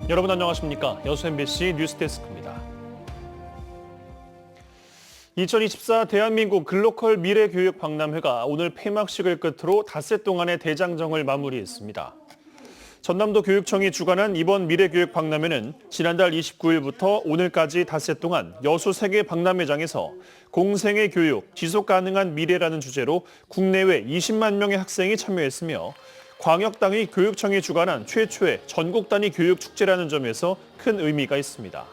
여러분 안녕하십니까? 여수 MBC 뉴스데스크입니다. 2024 대한민국 글로컬 미래교육 박람회가 오늘 폐막식을 끝으로 닷새 동안의 대장정을 마무리했습니다. 전남도 교육청이 주관한 이번 미래교육 박람회는 지난달 29일부터 오늘까지 닷새 동안 여수 세계 박람회장에서 공생애 교육, 지속가능한 미래라는 주제로 국내외 20만 명의 학생이 참여했으며 광역단위 교육청이 주관한 최초의 전국 단위 교육 축제라는 점에서 큰 의미가 있습니다.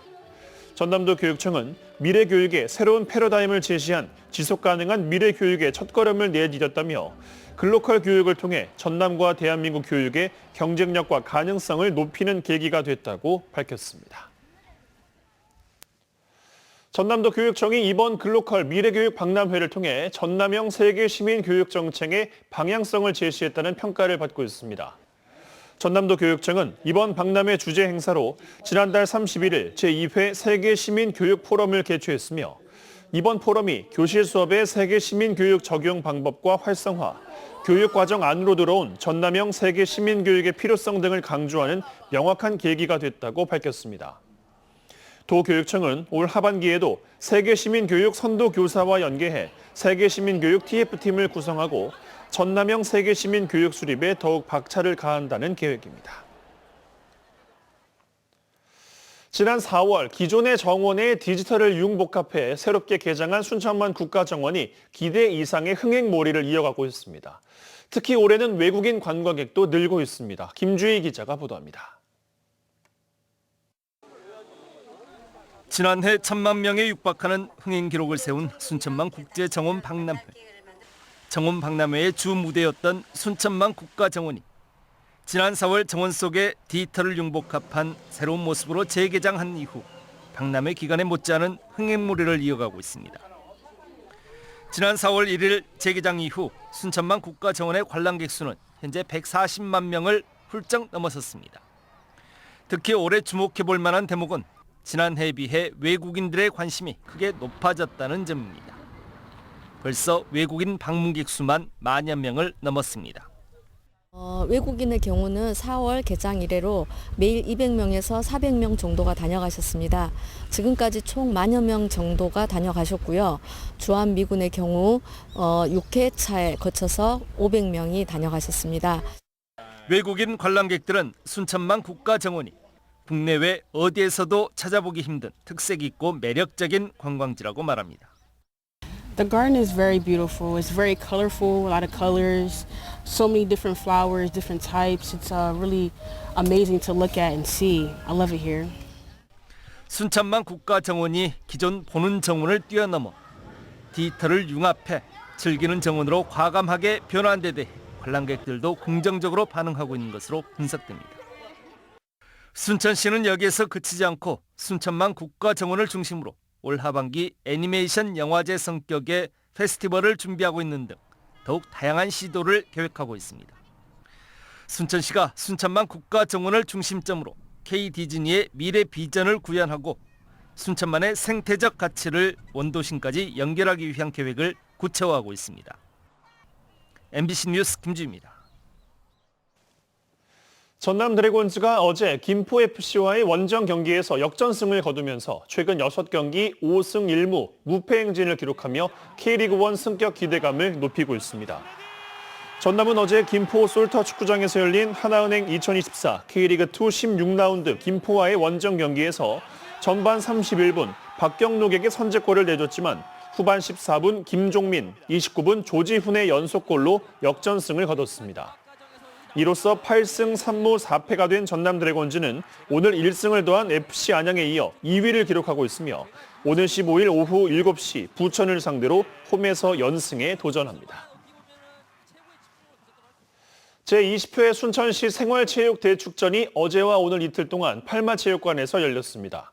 전남도 교육청은 미래교육의 새로운 패러다임을 제시한 지속가능한 미래교육의 첫걸음을 내디뎠다며 글로컬 교육을 통해 전남과 대한민국 교육의 경쟁력과 가능성을 높이는 계기가 됐다고 밝혔습니다. 전남도 교육청이 이번 글로컬 미래교육 박람회를 통해 전남형 세계 시민 교육 정책의 방향성을 제시했다는 평가를 받고 있습니다. 전남도 교육청은 이번 박람회 주제 행사로 지난달 31일 제2회 세계 시민 교육 포럼을 개최했으며 이번 포럼이 교실 수업의 세계 시민 교육 적용 방법과 활성화, 교육 과정 안으로 들어온 전남형 세계 시민 교육의 필요성 등을 강조하는 명확한 계기가 됐다고 밝혔습니다. 도교육청은 올 하반기에도 세계시민교육 선도교사와 연계해 세계시민교육 TF팀을 구성하고 전남형 세계시민교육 수립에 더욱 박차를 가한다는 계획입니다. 지난 4월 기존의 정원에 디지털을 융복합해 새롭게 개장한 순천만 국가정원이 기대 이상의 흥행몰이를 이어가고 있습니다. 특히 올해는 외국인 관광객도 늘고 있습니다. 김주희 기자가 보도합니다. 지난해 1,000만 명에 육박하는 흥행 기록을 세운 순천만 국제정원 박람회. 정원 박람회의 주 무대였던 순천만 국가정원이 지난 4월 정원 속에 디지털을 융복합한 새로운 모습으로 재개장한 이후 박람회 기간에 못지않은 흥행몰이를 이어가고 있습니다. 지난 4월 1일 재개장 이후 순천만 국가정원의 관람객 수는 현재 140만 명을 훌쩍 넘어섰습니다. 특히 올해 주목해볼 만한 대목은 지난해에 비해 외국인들의 관심이 크게 높아졌다는 점입니다. 벌써 외국인 방문객 수만 10,000여 명을 넘었습니다. 외국인의 경우는 4월 개장 이래로 매일 200명에서 400명 정도가 다녀가셨습니다. 지금까지 총 10,000여 명 정도가 다녀가셨고요. 주한미군의 경우 6회차에 거쳐서 500명이 다녀가셨습니다. 외국인 관람객들은 순천만 국가정원이 국내외 어디에서도 찾아보기 힘든 특색 있고 매력적인 관광지라고 말합니다. The garden is very beautiful. It's very colorful, a lot of colors, so many different flowers, different types. It's really amazing to look at and see. I love it here. 순천만 국가정원이 기존 보는 정원을 뛰어넘어 디지털을 융합해 즐기는 정원으로 과감하게 변화한 데 대해 관람객들도 긍정적으로 반응하고 있는 것으로 분석됩니다. 순천시는 여기에서 그치지 않고 순천만 국가정원을 중심으로 올 하반기 애니메이션 영화제 성격의 페스티벌을 준비하고 있는 등 더욱 다양한 시도를 계획하고 있습니다. 순천시가 순천만 국가정원을 중심점으로 K-디즈니의 미래 비전을 구현하고 순천만의 생태적 가치를 원도심까지 연결하기 위한 계획을 구체화하고 있습니다. MBC 뉴스 김주희입니다. 전남 드래곤즈가 어제 김포FC와의 원정 경기에서 역전승을 거두면서 최근 6경기 5승 1무 무패 행진을 기록하며 K리그1 승격 기대감을 높이고 있습니다. 전남은 어제 김포 솔터 축구장에서 열린 하나은행 2024 K리그2 16라운드 김포와의 원정 경기에서 전반 31분 박경록에게 선제골을 내줬지만 후반 14분 김종민, 29분 조지훈의 연속골로 역전승을 거뒀습니다. 이로써 8승 3무 4패가 된 전남 드래곤즈는 오늘 1승을 더한 FC 안양에 이어 2위를 기록하고 있으며 오늘 15일 오후 7시 부천을 상대로 홈에서 연승에 도전합니다. 제20회 순천시 생활체육대축전이 어제와 오늘 이틀 동안 팔마체육관에서 열렸습니다.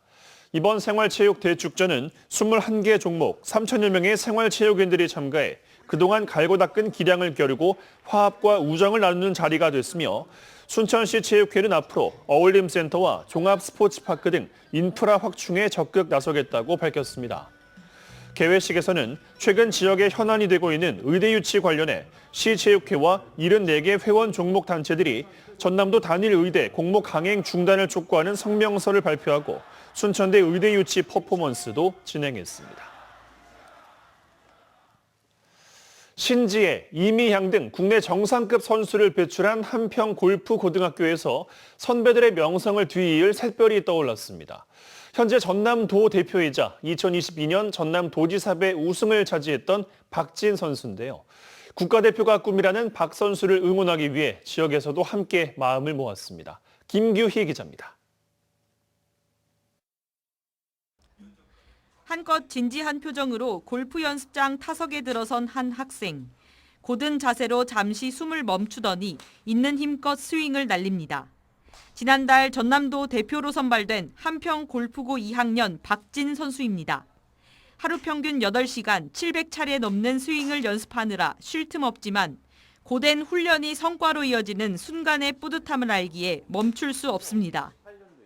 이번 생활체육대축전은 21개 종목 3,000여 명의 생활체육인들이 참가해 그동안 갈고 닦은 기량을 겨루고 화합과 우정을 나누는 자리가 됐으며 순천시 체육회는 앞으로 어울림센터와 종합스포츠파크 등 인프라 확충에 적극 나서겠다고 밝혔습니다. 개회식에서는 최근 지역에 현안이 되고 있는 의대 유치 관련해 시체육회와 74개 회원 종목 단체들이 전남도 단일 의대 공모 강행 중단을 촉구하는 성명서를 발표하고 순천대 의대 유치 퍼포먼스도 진행했습니다. 신지혜, 이미향 등 국내 정상급 선수를 배출한 한평 골프 고등학교에서 선배들의 명성을 뒤이을 샛별이 떠올랐습니다. 현재 전남도 대표이자 2022년 전남도지사배 우승을 차지했던 박진 선수인데요. 국가대표가 꿈이라는 박 선수를 응원하기 위해 지역에서도 함께 마음을 모았습니다. 김규희 기자입니다. 한껏 진지한 표정으로 골프 연습장 타석에 들어선 한 학생. 고든 자세로 잠시 숨을 멈추더니 있는 힘껏 스윙을 날립니다. 지난달 전남도 대표로 선발된 한평 골프고 2학년 박진 선수입니다. 하루 평균 8시간 700차례 넘는 스윙을 연습하느라 쉴 틈 없지만 고된 훈련이 성과로 이어지는 순간의 뿌듯함을 알기에 멈출 수 없습니다.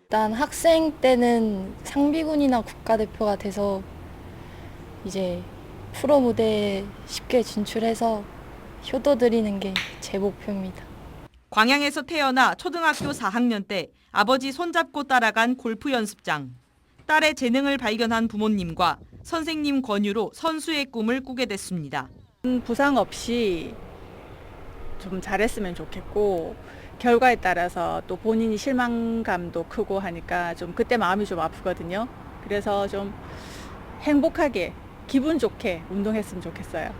일단 학생 때는 상비군이나 국가대표가 돼서 이제 프로 무대에 쉽게 진출해서 효도 드리는 게 제 목표입니다. 광양에서 태어나 초등학교 4학년 때 아버지 손잡고 따라간 골프 연습장. 딸의 재능을 발견한 부모님과 선생님 권유로 선수의 꿈을 꾸게 됐습니다. 부상 없이 좀 잘했으면 좋겠고 결과에 따라서 또 본인이 실망감도 크고 하니까 좀 그때 마음이 좀 아프거든요. 그래서 좀 행복하게 기분 좋게 운동했으면 좋겠어요.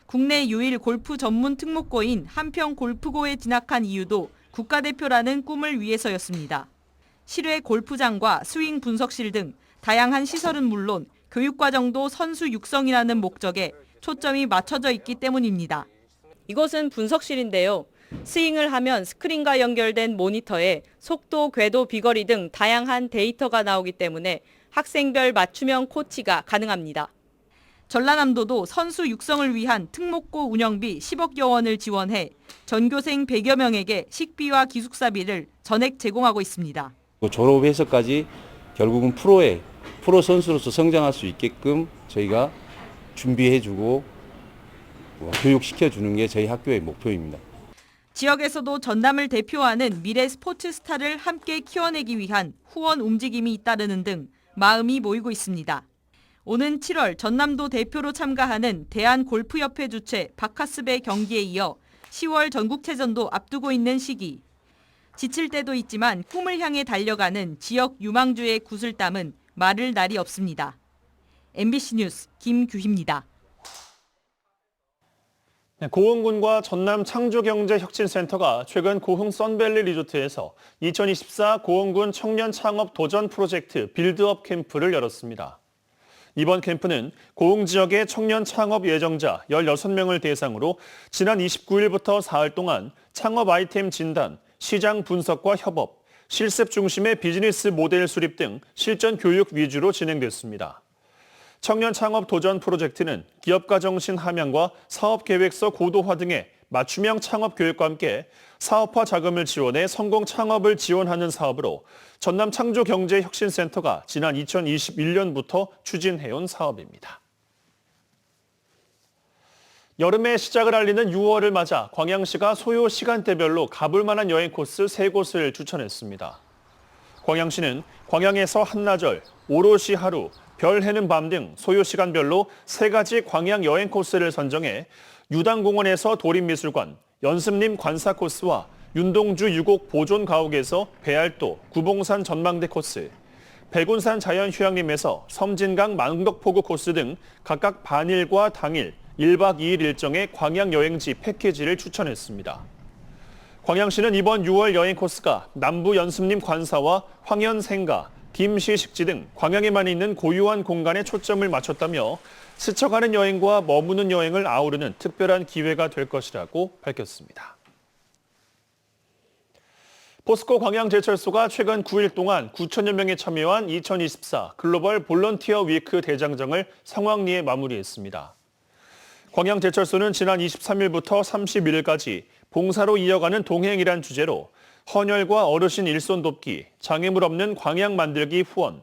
국내 유일 골프 전문 특목고인 한평 골프고에 진학한 이유도 국가대표라는 꿈을 위해서였습니다. 실외 골프장과 스윙 분석실 등 다양한 시설은 물론 교육과정도 선수 육성이라는 목적에 초점이 맞춰져 있기 때문입니다. 이곳은 분석실인데요. 스윙을 하면 스크린과 연결된 모니터에 속도, 궤도, 비거리 등 다양한 데이터가 나오기 때문에 학생별 맞춤형 코치가 가능합니다. 전라남도도 선수 육성을 위한 특목고 운영비 10억여 원을 지원해 전교생 100여 명에게 식비와 기숙사비를 전액 제공하고 있습니다. 졸업해서까지 결국은 프로 선수로서 성장할 수 있게끔 저희가 준비해주고 교육시켜주는 게 저희 학교의 목표입니다. 지역에서도 전남을 대표하는 미래 스포츠 스타를 함께 키워내기 위한 후원 움직임이 잇따르는 등 마음이 모이고 있습니다. 오는 7월 전남도 대표로 참가하는 대한골프협회 주최 바카스배 경기에 이어 10월 전국체전도 앞두고 있는 시기. 지칠 때도 있지만 꿈을 향해 달려가는 지역 유망주의 구슬땀은 마를 날이 없습니다. MBC 뉴스 김규희입니다. 고흥군과 전남 창조경제혁신센터가 최근 고흥 선밸리 리조트에서 2024 고흥군 청년 창업 도전 프로젝트 빌드업 캠프를 열었습니다. 이번 캠프는 고흥 지역의 청년 창업 예정자 16명을 대상으로 지난 29일부터 사흘 동안 창업 아이템 진단, 시장 분석과 협업, 실습 중심의 비즈니스 모델 수립 등 실전 교육 위주로 진행됐습니다. 청년 창업 도전 프로젝트는 기업가 정신 함양과 사업계획서 고도화 등의 맞춤형 창업 교육과 함께 사업화 자금을 지원해 성공 창업을 지원하는 사업으로 전남 창조경제혁신센터가 지난 2021년부터 추진해온 사업입니다. 여름의 시작을 알리는 6월을 맞아 광양시가 소요 시간대별로 가볼 만한 여행 코스 3곳을 추천했습니다. 광양시는 광양에서 한나절, 오롯이 하루, 별 해는 밤 등 소요 시간별로 3가지 광양 여행 코스를 선정해 유당공원에서 도립미술관, 연습림 관사 코스와 윤동주 유곡 보존 가옥에서 배알도, 구봉산 전망대 코스, 백운산 자연휴양림에서 섬진강 망덕포구 코스 등 각각 반일과 당일, 1박 2일 일정의 광양 여행지 패키지를 추천했습니다. 광양시는 이번 6월 여행 코스가 남부 연습림 관사와 황현생가, 김시식지 등 광양에만 있는 고유한 공간에 초점을 맞췄다며 스쳐가는 여행과 머무는 여행을 아우르는 특별한 기회가 될 것이라고 밝혔습니다. 포스코 광양제철소가 최근 9일 동안 9천여 명이 참여한 2024 글로벌 볼런티어 위크 대장정을 성황리에 마무리했습니다. 광양제철소는 지난 23일부터 31일까지 봉사로 이어가는 동행이란 주제로 헌혈과 어르신 일손 돕기, 장애물 없는 광양 만들기 후원,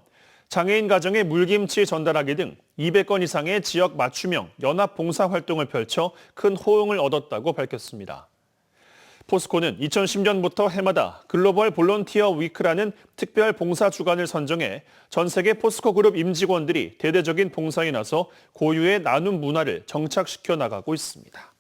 장애인 가정에 물김치 전달하기 등 200건 이상의 지역 맞춤형 연합 봉사 활동을 펼쳐 큰 호응을 얻었다고 밝혔습니다. 포스코는 2010년부터 해마다 글로벌 볼런티어 위크라는 특별 봉사 주간을 선정해 전 세계 포스코 그룹 임직원들이 대대적인 봉사에 나서 고유의 나눔 문화를 정착시켜 나가고 있습니다.